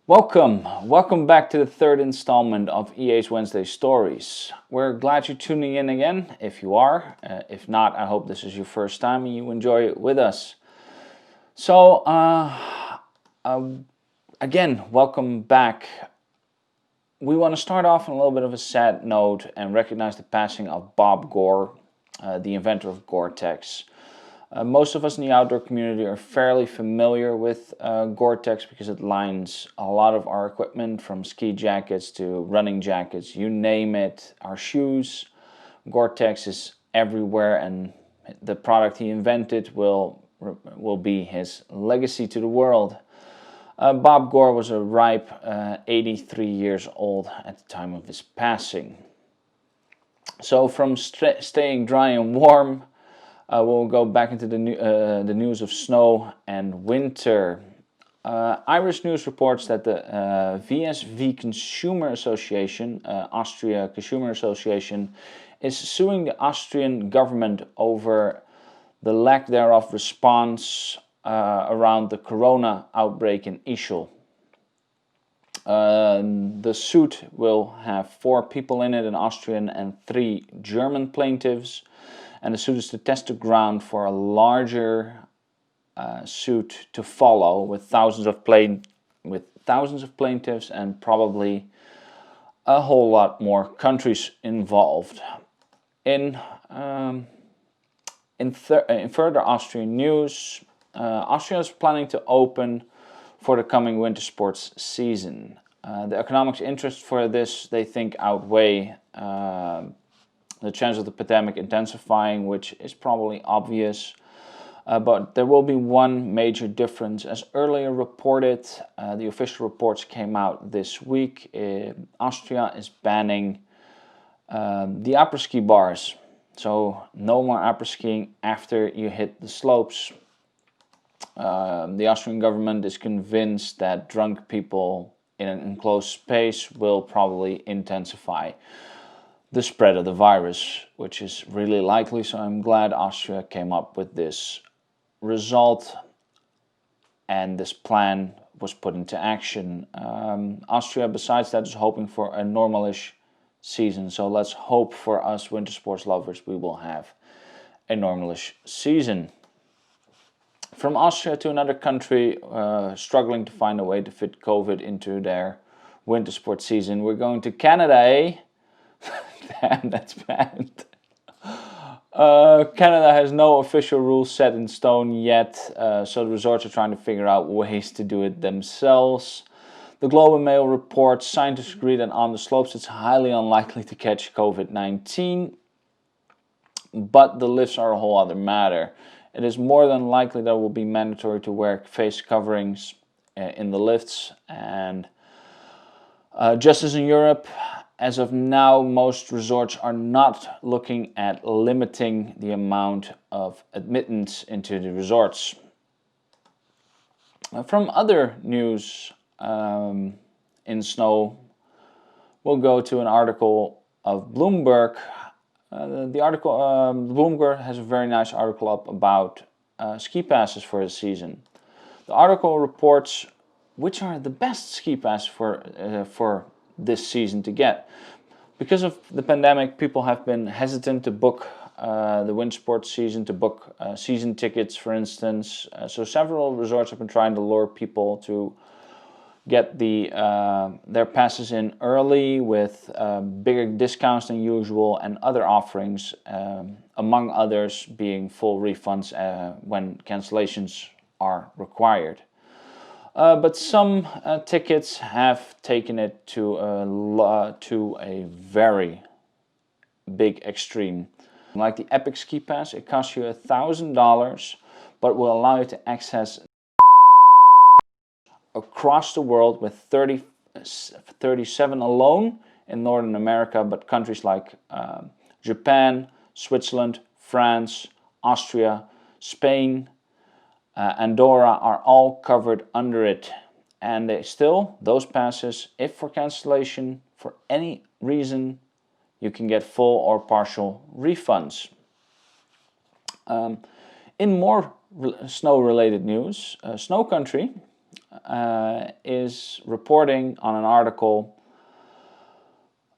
Welcome back to the third installment of EA's Wednesday Stories. We're glad you're tuning in again, if you are. If not, I hope this is your first time and you enjoy it with us. So, again, welcome back. We want to start off on a little bit of a sad note and recognize the passing of Bob Gore, the inventor of Gore-Tex. Most of us in the outdoor community are fairly familiar with Gore-Tex because it lines a lot of our equipment, from ski jackets to running jackets, you name it, our shoes. Gore-Tex is everywhere, and the product he invented will be his legacy to the world. Bob Gore was a ripe 83 years old at the time of his passing. So from staying dry and warm, we'll go back into the news of snow and winter. Irish news reports that the VSV Consumer Association, Austria Consumer Association, is suing the Austrian government over the lack thereof response around the corona outbreak in Ischl. The suit will have 4 people in it, an Austrian and 3 German plaintiffs. And the suit is to test the ground for a larger suit to follow, with thousands of plaintiffs and probably a whole lot more countries involved. In further Austrian news, Austria is planning to open for the coming winter sports season. The economic interest for this, they think, outweigh the chance of the pandemic intensifying, which is probably obvious. But there will be one major difference. As earlier reported, the official reports came out this week. Austria is banning the Apresski bars. So no more après-skiing after you hit the slopes. The Austrian government is convinced that drunk people in an enclosed space will probably intensify the spread of the virus, which is really likely. So I'm glad Austria came up with this result and this plan was put into action. Austria, besides that, is hoping for a normalish season. So let's hope for us winter sports lovers we will have a normalish season. From Austria to another country struggling to find a way to fit COVID into their winter sports season, we're going to Canada, eh? Damn, that's bad. Canada has no official rules set in stone yet, so the resorts are trying to figure out ways to do it themselves. The Globe and Mail reports scientists agree that on the slopes it's highly unlikely to catch COVID-19, but the lifts are a whole other matter. It is more than likely that it will be mandatory to wear face coverings in the lifts, and just as in Europe, as of now, most resorts are not looking at limiting the amount of admittance into the resorts. From other news in snow, we'll go to an article of Bloomberg. Bloomberg has a very nice article up about ski passes for the season. The article reports which are the best ski passes for this season to get. Because of the pandemic, people have been hesitant to book the winter sports season, to book season tickets, for instance. So several resorts have been trying to lure people to get their passes in early with bigger discounts than usual, and other offerings, among others being full refunds when cancellations are required. But some tickets have taken it to a very big extreme. Like the Epic Ski Pass, it costs you $1,000, but will allow you to access across the world, with 37 alone in Northern America, but countries like Japan, Switzerland, France, Austria, Spain, Andorra are all covered under it. And those passes, if for cancellation for any reason, you can get full or partial refunds. In more snow-related news, Snow Country is reporting on an article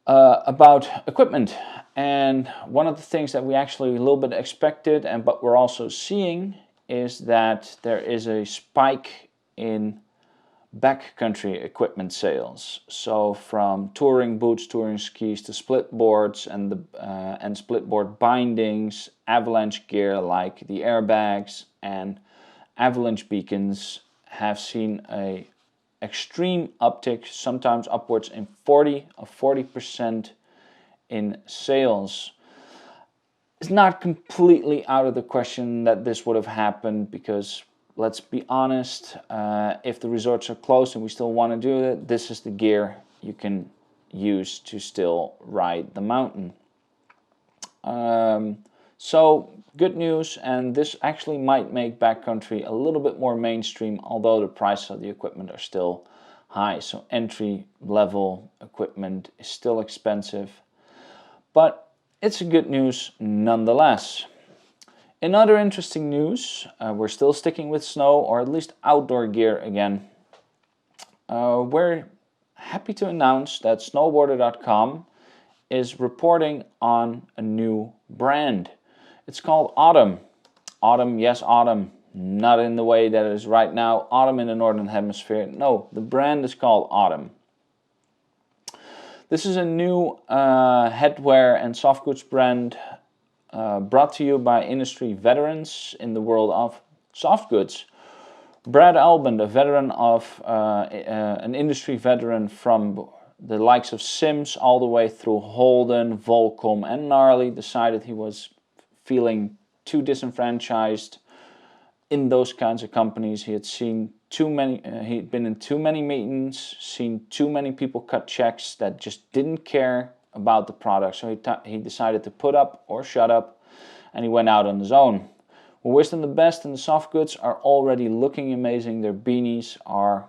about equipment. And one of the things that we actually a little bit expected, but we're also seeing, is that there is a spike in backcountry equipment sales. So from touring boots, touring skis, to split boards and split board bindings, avalanche gear like the airbags and avalanche beacons have seen a extreme uptick, sometimes upwards in 40% in sales. It's not completely out of the question that this would have happened, because let's be honest, if the resorts are closed and we still want to do it, this is the gear you can use to still ride the mountain. So good news, and this actually might make backcountry a little bit more mainstream, although the prices of the equipment are still high. So entry level equipment is still expensive, but it's a good news nonetheless. In other interesting news, we're still sticking with snow, or at least outdoor gear again. We're happy to announce that snowboarder.com is reporting on a new brand. It's called Autumn. Autumn, yes, autumn. Not in the way that it is right now, autumn in the northern hemisphere. No, the brand is called Autumn. This is a new headwear and soft goods brand brought to you by industry veterans in the world of soft goods. Brad Albin, a veteran of an industry veteran from the likes of Sims all the way through Holden, Volcom and Gnarly, decided he was feeling too disenfranchised in those kinds of companies. He had seen too many, he'd been in too many meetings, seen too many people cut checks that just didn't care about the product. So he decided to put up or shut up, and he went out on his own. We wish them the best, and the soft goods are already looking amazing. Their beanies are,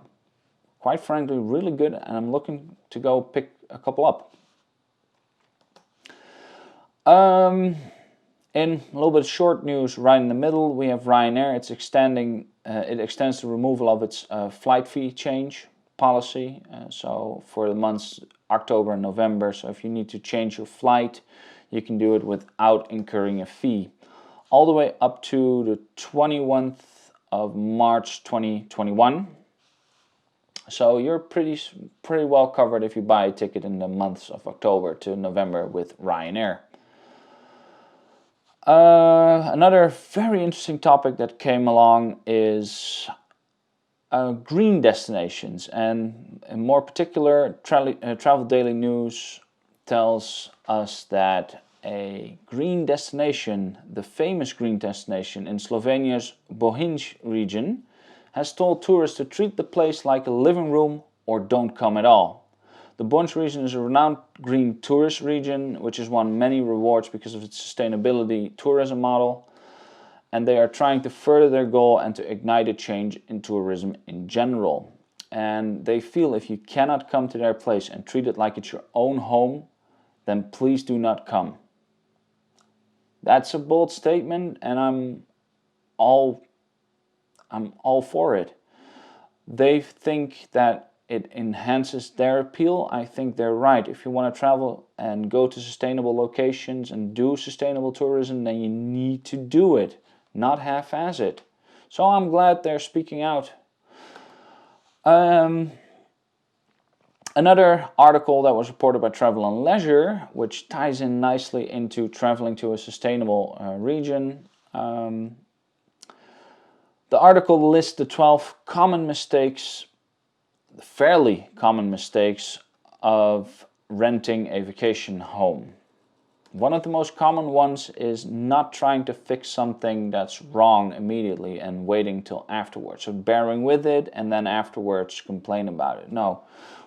quite frankly, really good, and I'm looking to go pick a couple up. In a little bit of short news, right in the middle, we have Ryanair. It's extending. It extends the removal of its flight fee change policy. So for the months October and November. So if you need to change your flight, you can do it without incurring a fee. All the way up to the 21st of March 2021. So you're pretty well covered if you buy a ticket in the months of October to November with Ryanair. Another very interesting topic that came along is green destinations, and in more particular, Travel Daily News tells us that a green destination, the famous green destination in Slovenia's Bohinj region, has told tourists to treat the place like a living room or don't come at all. The Bohinj region is a renowned green tourist region, which has won many rewards because of its sustainability tourism model. And they are trying to further their goal and to ignite a change in tourism in general. And they feel if you cannot come to their place and treat it like it's your own home, then please do not come. That's a bold statement, and I'm all for it. They think that it enhances their appeal. I think they're right. If you want to travel and go to sustainable locations and do sustainable tourism, then you need to do it, not half-ass it. So I'm glad they're speaking out. Another article that was reported by Travel and Leisure, which ties in nicely into traveling to a sustainable region. The article lists the 12 common mistakes, fairly common mistakes of renting a vacation home. One of the most common ones is not trying to fix something that's wrong immediately and waiting till afterwards. So bearing with it and then afterwards complain about it. No.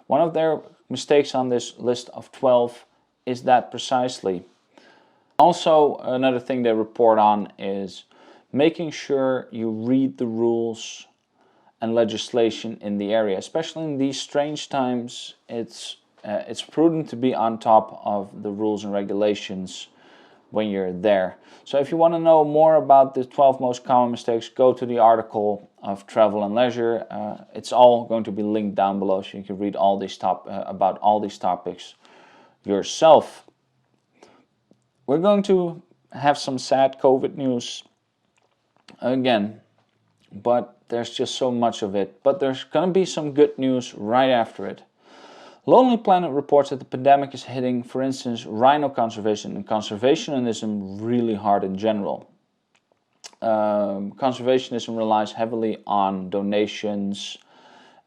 One of their mistakes on this list of 12 is that precisely. Also, another thing they report on is making sure you read the rules and legislation in the area. Especially in these strange times, it's prudent to be on top of the rules and regulations when you're there. So if you want to know more about the 12 most common mistakes, go to the article of Travel and Leisure. It's all going to be linked down below, so you can read all these about all these topics yourself. We're going to have some sad COVID news again, but there's just so much of it. But there's going to be some good news right after it. Lonely Planet reports that the pandemic is hitting, for instance, rhino conservation and conservationism really hard in general. Conservationism relies heavily on donations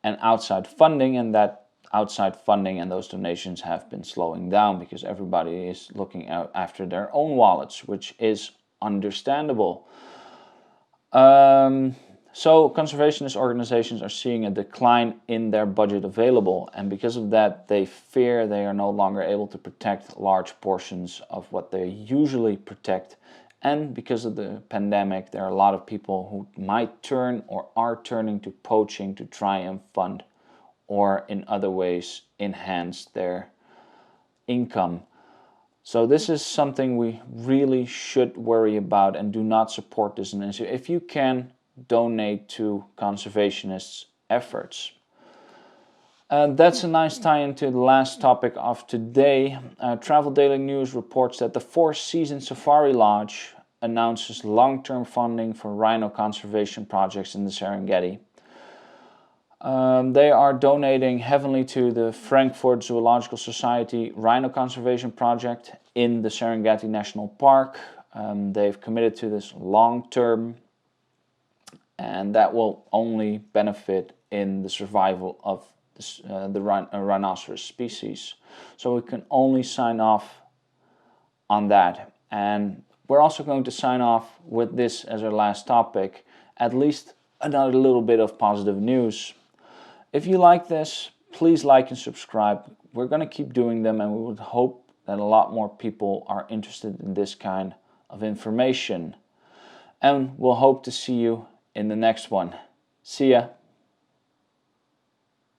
and outside funding, and that outside funding and those donations have been slowing down because everybody is looking out after their own wallets, which is understandable. So conservationist organizations are seeing a decline in their budget available, and because of that they fear they are no longer able to protect large portions of what they usually protect. And because of the pandemic, there are a lot of people who might turn or are turning to poaching to try and fund or in other ways enhance their income. So this is something we really should worry about and do not support this. And if you can, donate to conservationists' efforts. That's a nice tie-in to the last topic of today. Travel Daily News reports that the Four Seasons Safari Lodge announces long-term funding for rhino conservation projects in the Serengeti. They are donating heavily to the Frankfurt Zoological Society Rhino Conservation Project in the Serengeti National Park. They've committed to this long-term, and that will only benefit in the survival of the rhinoceros species. So we can only sign off on that. And we're also going to sign off with this as our last topic, at least another little bit of positive news. If you like this, please like and subscribe. We're going to keep doing them, and we would hope that a lot more people are interested in this kind of information. And we'll hope to see you in the next one. See ya.